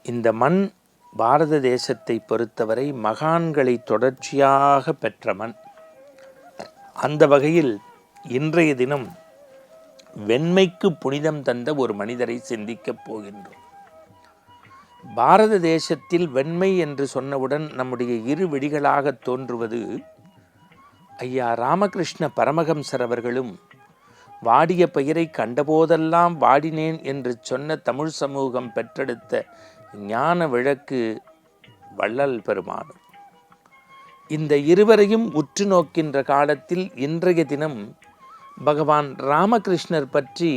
இந்த மண் பாரத தேசத்தை பொறுத்தவரை மகான்களை தொடர்ச்சியாக பெற்ற மண். அந்த வகையில் இன்றைய தினம் வெண்மைக்கு புனிதம் தந்த ஒரு மனிதரை சிந்திக்கப் போகின்றோம். பாரத தேசத்தில் வெண்மை என்று சொன்னவுடன் நம்முடைய இரு விழிகளாக தோன்றுவது ஐயா ராமகிருஷ்ண பரமஹம்சர் அவர்களும், வாடிய பயிரை கண்டபோதெல்லாம் வாடினேன் என்று சொன்ன தமிழ் சமூகம் பெற்றெடுத்த ஞான விளக்கு வள்ளல் பெருமானும். இந்த இருவரையும் உற்று நோக்கின்ற காலத்தில் இன்றைய தினம் பகவான் ராமகிருஷ்ணர் பற்றி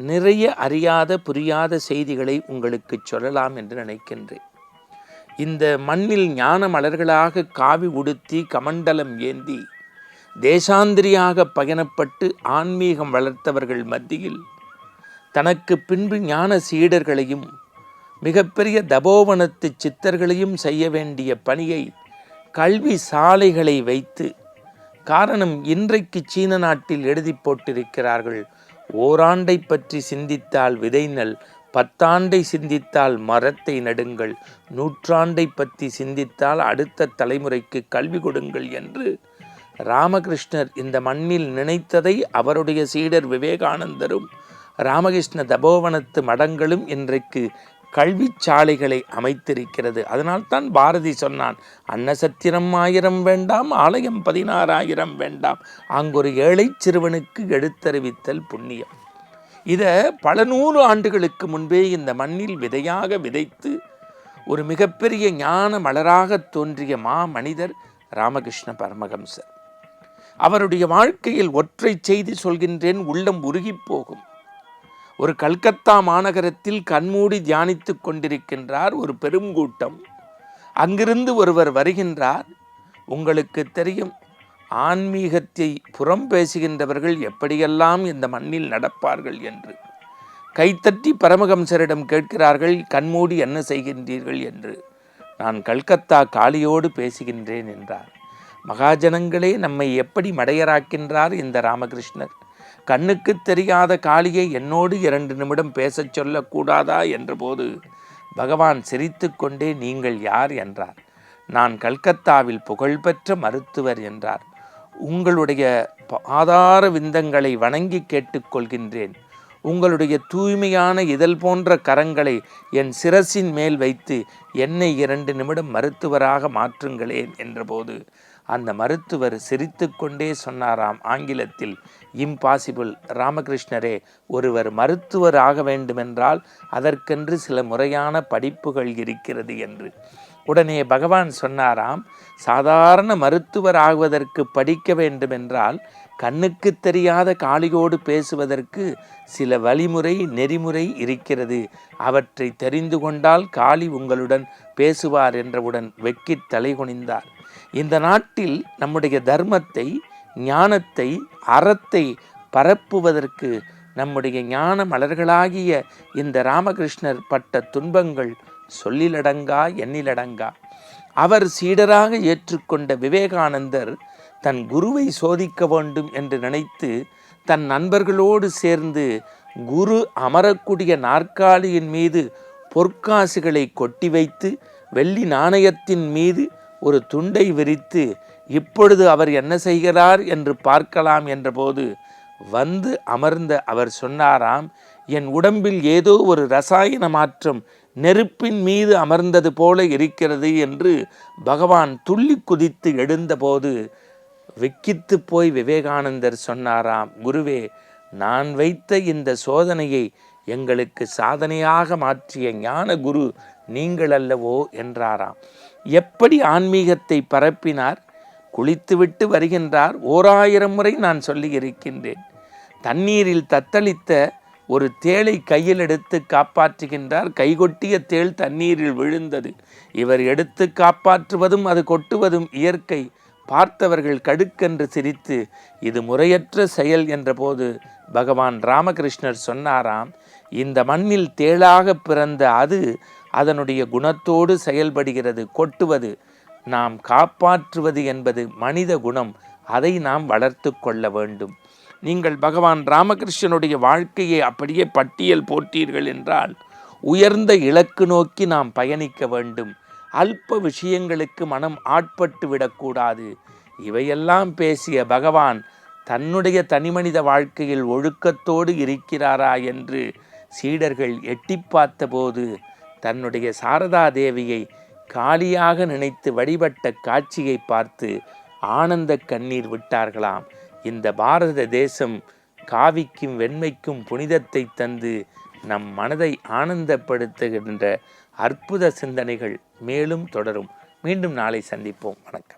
நிறைய அறியாத புரியாத செய்திகளை உங்களுக்கு சொல்லலாம் என்று நினைக்கின்றேன். இந்த மண்ணில் ஞான மலர்களாக காவி உடுத்தி கமண்டலம் ஏந்தி தேசாந்திரியாக பயணப்பட்டு ஆன்மீகம் வளர்த்தவர்கள் மத்தியில் தனக்கு பின்பு ஞான சீடர்களையும் மிகப்பெரிய தபோவனத்து சித்தர்களையும் செய்ய வேண்டிய பணியை கல்வி சாலைகளை வைத்து, காரணம் இன்றைக்கு சீன நாட்டில் எழுதி போட்டிருக்கிறார்கள், ஓராண்டை பற்றி சிந்தித்தால் விதை நல், 10 ஆண்டை சிந்தித்தால் மரத்தை நடுங்கள், 100 ஆண்டை பற்றி சிந்தித்தால் அடுத்த தலைமுறைக்கு கல்வி கொடுங்கள் என்று ராமகிருஷ்ணர் இந்த மண்ணில் நினைத்ததை அவருடைய சீடர் விவேகானந்தரும் ராமகிருஷ்ண தபோவனத்து மடங்களும் இன்றைக்கு கல்வி சாலைகளை அமைத்திருக்கிறது. அதனால்தான் பாரதி சொன்னான், அன்னசத்திரம் 1000 வேண்டாம், ஆலயம் 16,000 வேண்டாம், அங்கொரு ஏழை சிறுவனுக்கு எடுத்தறிவித்தல் புண்ணியம். இதை பல 100 ஆண்டுகளுக்கு முன்பே இந்த மண்ணில் விதையாக விதைத்து ஒரு மிகப்பெரிய ஞான மலராக தோன்றிய மனிதர் ராமகிருஷ்ண பரமஹம்சர். அவருடைய வாழ்க்கையில் ஒற்றை செய்தி சொல்கின்றேன், உள்ளம் உருகி போகும். ஒரு கல்கத்தா மாநகரத்தில் கண்மூடி தியானித்து கொண்டிருக்கின்றார் ஒரு பெருங்கூட்டம். அங்கிருந்து ஒருவர் வருகின்றார். உங்களுக்கு தெரியும், ஆன்மீகத்தை புறம் பேசுகின்றவர்கள் எப்படியெல்லாம் இந்த மண்ணில் நடப்பார்கள் என்று. கைத்தட்டி பரமஹம்சரிடம் கேட்கிறார்கள், கண்மூடி என்ன செய்கின்றீர்கள் என்று. நான் கல்கத்தா காளியோடு பேசுகின்றேன் என்றார். மகாஜனங்களே, நம்மை எப்படி மடையராக்கின்றார் இந்த ராமகிருஷ்ணர். கண்ணுக்கு தெரியாத காளியை என்னோடு 2 நிமிடம் பேசச் சொல்லக்கூடாதா என்றபோது பகவான் சிரித்து கொண்டே, நீங்கள் யார் என்றார். நான் கல்கத்தாவில் புகழ்பெற்ற மருத்துவர் என்றார். உங்களுடைய ஆதார விந்தங்களை வணங்கி கேட்டுக்கொள்கின்றேன். உங்களுடைய தூய்மையான இதழ் போன்ற கரங்களை என் சிரசின் மேல் வைத்து என்னை 2 நிமிடம் மருத்துவராக மாற்றுங்களேன் என்றபோது அந்த மருத்துவர் சிரித்து கொண்டே சொன்னாராம் ஆங்கிலத்தில், இம்பாசிபிள் ராமகிருஷ்ணரே, ஒருவர் மருத்துவர் ஆக வேண்டுமென்றால் அதற்கென்று சில முறையான படிப்புகள் இருக்கிறது என்று. உடனே பகவான் சொன்னாராம், சாதாரண மருத்துவர் ஆகுவதற்கு படிக்க வேண்டுமென்றால் கண்ணுக்கு தெரியாத காளியோடு பேசுவதற்கு சில வழிமுறை நெறிமுறை இருக்கிறது, அவற்றை தெரிந்து கொண்டால் காளி உங்களுடன் பேசுவார் என்றவுடன் வெக்கி தலைகுனிந்தார். இந்த நாட்டில் நம்முடைய தர்மத்தை, ஞானத்தை, அறத்தை பரப்புவதற்கு நம்முடைய ஞான மலர்களாகிய இந்த ராமகிருஷ்ணர் பட்ட துன்பங்கள் சொல்லிலடங்கா எண்ணிலடங்கா. அவர் சீடராக ஏற்றுக்கொண்ட விவேகானந்தர் தன் குருவை சோதிக்க வேண்டும் என்று நினைத்து தன் நண்பர்களோடு சேர்ந்து குரு அமரக்கூடிய நாற்காலியின் மீது பொற்காசுகளை கொட்டி வைத்து வெள்ளி நாணயத்தின் மீது ஒரு துண்டை விரித்து, இப்பொழுது அவர் என்ன செய்கிறார் என்று பார்க்கலாம் என்றபோது வந்து அமர்ந்த அவர் சொன்னாராம், என் உடம்பில் ஏதோ ஒரு ரசாயன மாற்றம் நெருப்பின் மீது அமர்ந்தது போல இருக்கிறது என்று பகவான் துள்ளி குதித்து எழுந்தபோது வெக்கித்து போய் விவேகானந்தர் சொன்னாராம், குருவே, நான் வைத்த இந்த சோதனையை எங்களுக்கு சாதனையாக மாற்றிய ஞான குரு நீங்கள் அல்லவோ என்றாராம். எப்படி ஆன்மீகத்தை பரப்பினார். குளித்துவிட்டு வருகின்றார். 1000 முறை நான் சொல்லி இருக்கின்றேன். தண்ணீரில் தத்தளித்த ஒரு தேளை கையில் எடுத்து காப்பாற்றுகின்றார். கைகொட்டிய தேள் தண்ணீரில் விழுந்தது. இவர் எடுத்து காப்பாற்றுவதும் அது கொட்டுவதும் இயற்கை. பார்த்தவர்கள் கடுக்கென்று சிரித்து இது முறையற்ற செயல் என்றபோது பகவான் ராமகிருஷ்ணர் சொன்னாராம், இந்த மண்ணில் தேளாக பிறந்த அது அதனுடைய குணத்தோடு செயல்படுகிறது. கொட்டுவது, நாம் காப்பாற்றுவது என்பது மனித குணம். அதை நாம் வளர்த்து கொள்ள வேண்டும். நீங்கள் பகவான் ராமகிருஷ்ணனுடைய வாழ்க்கையை அப்படியே பட்டியல் போட்டீர்கள் என்றால் உயர்ந்த இலக்கு நோக்கி நாம் பயணிக்க வேண்டும். அல்ப விஷயங்களுக்கு மனம் ஆட்பட்டு விடக்கூடாது. இவையெல்லாம் பேசிய பகவான் தன்னுடைய தனிமனித வாழ்க்கையில் ஒழுக்கத்தோடு இருக்கிறாரா என்று சீடர்கள் எட்டி பார்த்தபோது தன்னுடைய சாரதா தேவியை காளியாக நினைத்து வழிபட்ட காட்சியை பார்த்து ஆனந்த கண்ணீர் விட்டார்களாம். இந்த பாரத தேசம் காவிக்கும் வெண்மைக்கும் புனிதத்தை தந்து நம் மனதை ஆனந்தப்படுத்துகின்ற அற்புத சிந்தனைகள் மேலும் தொடரும். மீண்டும் நாளை சந்திப்போம். வணக்கம்.